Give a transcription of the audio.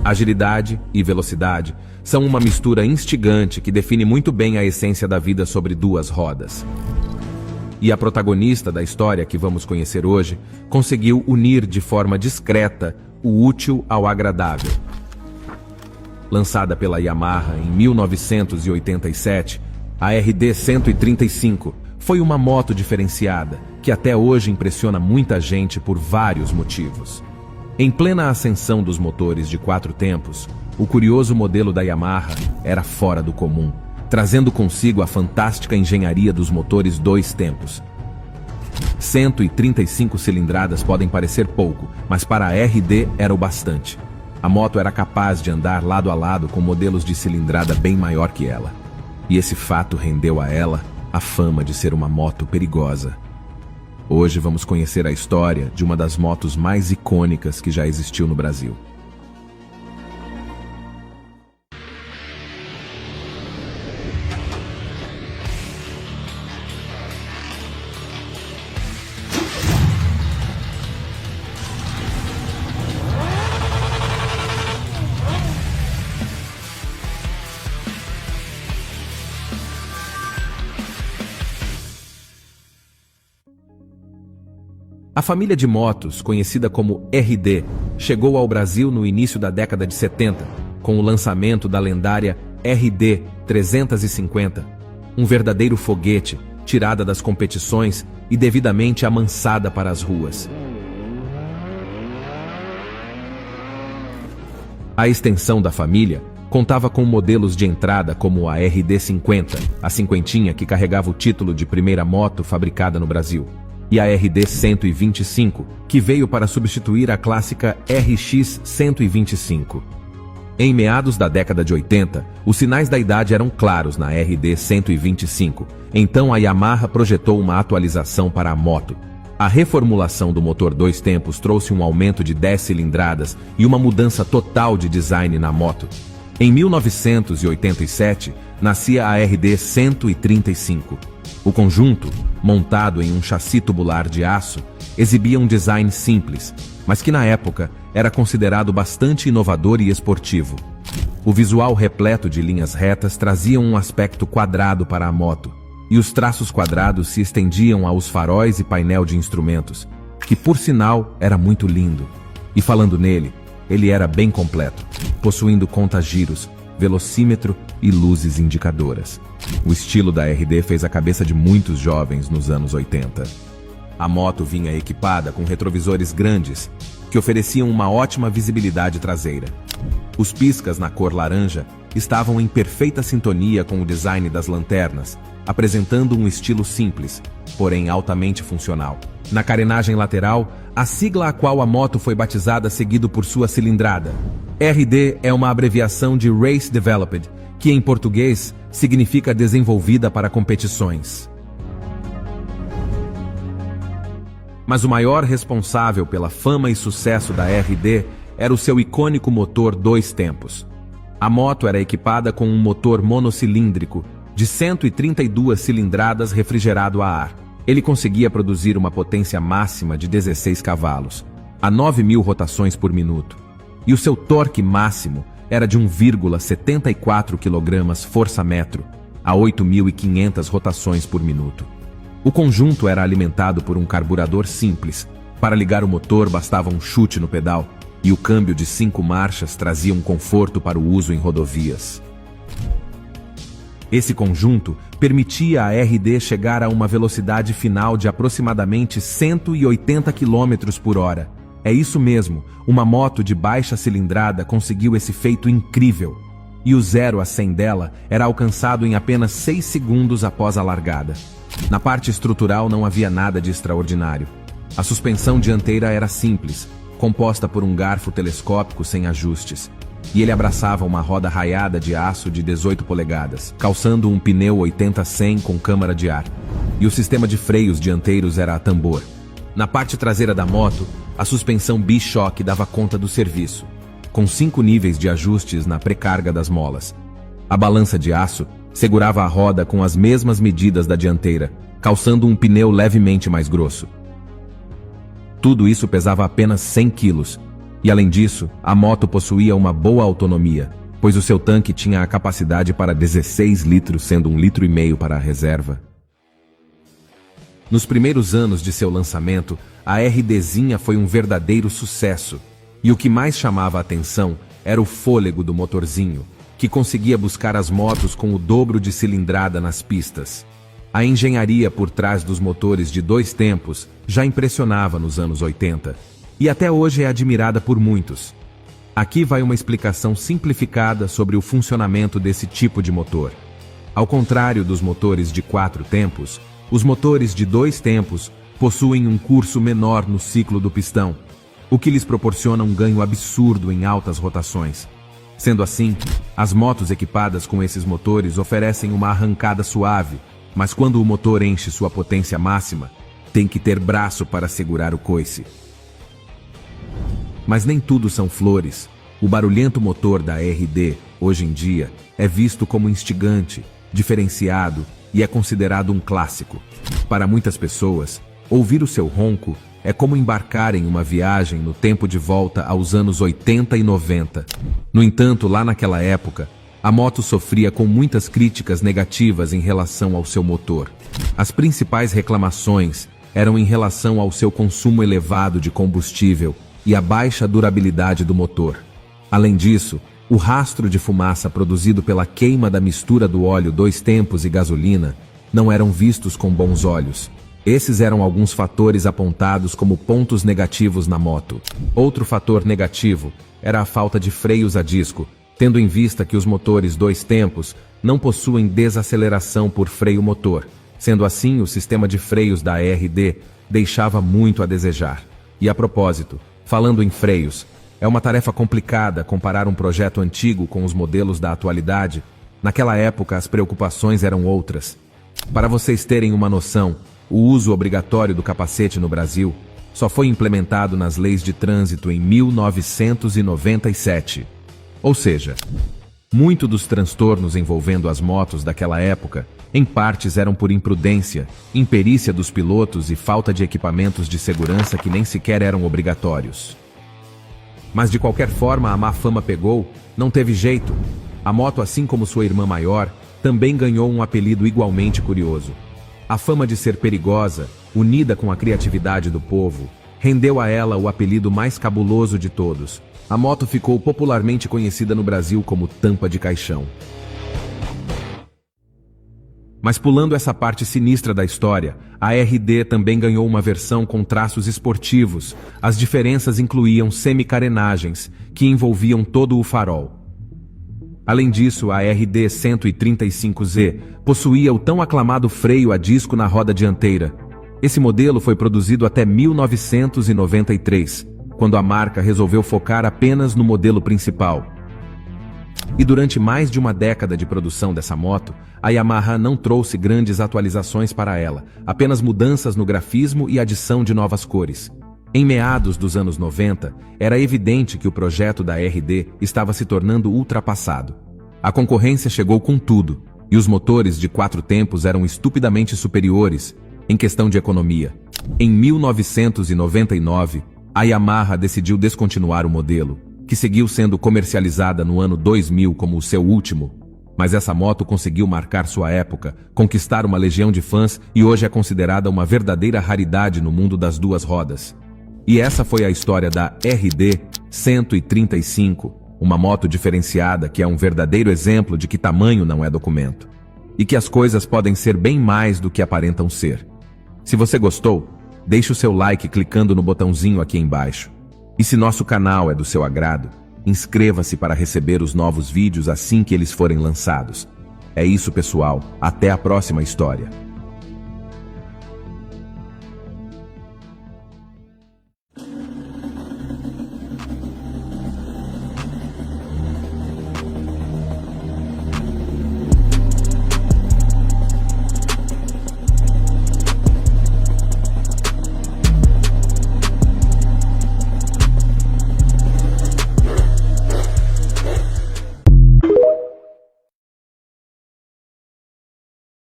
Agilidade e velocidade são uma mistura instigante que define muito bem a essência da vida sobre duas rodas. E a protagonista da história que vamos conhecer hoje conseguiu unir de forma discreta o útil ao agradável. Lançada pela Yamaha em 1987, a RD 135 foi uma moto diferenciada que até hoje impressiona muita gente por vários motivos. Em plena ascensão dos motores de 4 tempos, o curioso modelo da Yamaha era fora do comum, trazendo consigo a fantástica engenharia dos motores 2 tempos. 135 cilindradas podem parecer pouco, mas para a RD era o bastante. A moto era capaz de andar lado a lado com modelos de cilindrada bem maior que ela. E esse fato rendeu a ela a fama de ser uma moto perigosa. Hoje vamos conhecer a história de uma das motos mais icônicas que já existiu no Brasil. A família de motos, conhecida como RD, chegou ao Brasil no início da década de 70, com o lançamento da lendária RD 350, um verdadeiro foguete, tirada das competições e devidamente amansada para as ruas. A extensão da família contava com modelos de entrada como a RD 50, a cinquentinha que carregava o título de primeira moto fabricada no Brasil, e a RD 125, que veio para substituir a clássica RX 125. Em meados da década de 80, os sinais da idade eram claros na RD 125, então a Yamaha projetou uma atualização para a moto. A reformulação do motor 2 tempos trouxe um aumento de 10 cilindradas e uma mudança total de design na moto. Em 1987, nascia a RD 135. O conjunto, montado em um chassi tubular de aço, exibia um design simples, mas que na época era considerado bastante inovador e esportivo. O visual repleto de linhas retas trazia um aspecto quadrado para a moto, e os traços quadrados se estendiam aos faróis e painel de instrumentos, que por sinal era muito lindo. E falando nele, ele era bem completo, possuindo conta-giros, velocímetro e luzes indicadoras. O estilo da RD fez a cabeça de muitos jovens nos anos 80. A moto vinha equipada com retrovisores grandes, que ofereciam uma ótima visibilidade traseira. Os piscas na cor laranja estavam em perfeita sintonia com o design das lanternas, apresentando um estilo simples, porém altamente funcional. Na carenagem lateral, a sigla a qual a moto foi batizada seguido por sua cilindrada. RD é uma abreviação de Race Developed, que em português significa desenvolvida para competições. Mas o maior responsável pela fama e sucesso da RD era o seu icônico motor 2 tempos. A moto era equipada com um motor monocilíndrico de 132 cilindradas refrigerado a ar. Ele conseguia produzir uma potência máxima de 16 cavalos, a 9.000 rotações por minuto, e o seu torque máximo era de 1,74 kg força-metro, a 8.500 rotações por minuto. O conjunto era alimentado por um carburador simples. Para ligar o motor bastava um chute no pedal, e o câmbio de 5 marchas trazia um conforto para o uso em rodovias. Esse conjunto permitia à RD chegar a uma velocidade final de aproximadamente 180 km por hora. É isso mesmo, uma moto de baixa cilindrada conseguiu esse feito incrível. E o 0 a 100 dela era alcançado em apenas 6 segundos após a largada. Na parte estrutural não havia nada de extraordinário. A suspensão dianteira era simples, composta por um garfo telescópico sem ajustes, e ele abraçava uma roda raiada de aço de 18 polegadas, calçando um pneu 80-100 com câmara de ar, e o sistema de freios dianteiros era a tambor. Na parte traseira da moto, a suspensão B-Shock dava conta do serviço, com 5 níveis de ajustes na precarga das molas. A balança de aço segurava a roda com as mesmas medidas da dianteira, calçando um pneu levemente mais grosso. Tudo isso pesava apenas 100 quilos, E além disso, a moto possuía uma boa autonomia, pois o seu tanque tinha a capacidade para 16 litros, sendo 1,5 litros para a reserva. Nos primeiros anos de seu lançamento, a RDzinha foi um verdadeiro sucesso, e o que mais chamava a atenção era o fôlego do motorzinho, que conseguia buscar as motos com o dobro de cilindrada nas pistas. A engenharia por trás dos motores de 2 tempos já impressionava nos anos 80, e até hoje é admirada por muitos. Aqui vai uma explicação simplificada sobre o funcionamento desse tipo de motor. Ao contrário dos motores de 4 tempos, os motores de 2 tempos possuem um curso menor no ciclo do pistão, o que lhes proporciona um ganho absurdo em altas rotações. Sendo assim, as motos equipadas com esses motores oferecem uma arrancada suave, mas quando o motor enche sua potência máxima, tem que ter braço para segurar o coice. Mas nem tudo são flores. O barulhento motor da RD, hoje em dia, é visto como instigante, diferenciado e é considerado um clássico. Para muitas pessoas, ouvir o seu ronco é como embarcar em uma viagem no tempo de volta aos anos 80 e 90. No entanto, lá naquela época, a moto sofria com muitas críticas negativas em relação ao seu motor. As principais reclamações eram em relação ao seu consumo elevado de combustível e a baixa durabilidade do motor. Além disso, o rastro de fumaça produzido pela queima da mistura do óleo 2 tempos e gasolina não eram vistos com bons olhos. Esses eram alguns fatores apontados como pontos negativos na moto. Outro fator negativo era a falta de freios a disco, tendo em vista que os motores 2 tempos não possuem desaceleração por freio motor. Sendo assim, o sistema de freios da RD deixava muito a desejar. E a propósito, falando em freios, é uma tarefa complicada comparar um projeto antigo com os modelos da atualidade. Naquela época, as preocupações eram outras. Para vocês terem uma noção, o uso obrigatório do capacete no Brasil só foi implementado nas leis de trânsito em 1997. Ou seja, muito dos transtornos envolvendo as motos daquela época, em partes eram por imprudência, imperícia dos pilotos e falta de equipamentos de segurança que nem sequer eram obrigatórios. Mas de qualquer forma a má fama pegou, não teve jeito. A moto, assim como sua irmã maior, também ganhou um apelido igualmente curioso. A fama de ser perigosa, unida com a criatividade do povo, rendeu a ela o apelido mais cabuloso de todos. A moto ficou popularmente conhecida no Brasil como tampa de caixão. Mas pulando essa parte sinistra da história, a RD também ganhou uma versão com traços esportivos. As diferenças incluíam semi-carenagens, que envolviam todo o farol. Além disso, a RD 135Z possuía o tão aclamado freio a disco na roda dianteira. Esse modelo foi produzido até 1993, quando a marca resolveu focar apenas no modelo principal. E durante mais de uma década de produção dessa moto, a Yamaha não trouxe grandes atualizações para ela, apenas mudanças no grafismo e adição de novas cores. Em meados dos anos 90, era evidente que o projeto da RD estava se tornando ultrapassado. A concorrência chegou com tudo, e os motores de 4 tempos eram estupidamente superiores em questão de economia. Em 1999, a Yamaha decidiu descontinuar o modelo, que seguiu sendo comercializada no ano 2000 como o seu último. Mas essa moto conseguiu marcar sua época, conquistar uma legião de fãs e hoje é considerada uma verdadeira raridade no mundo das 2 rodas. E essa foi a história da RD 135, uma moto diferenciada que é um verdadeiro exemplo de que tamanho não é documento. E que as coisas podem ser bem mais do que aparentam ser. Se você gostou, deixe o seu like clicando no botãozinho aqui embaixo. E se nosso canal é do seu agrado, inscreva-se para receber os novos vídeos assim que eles forem lançados. É isso, pessoal. Até a próxima história.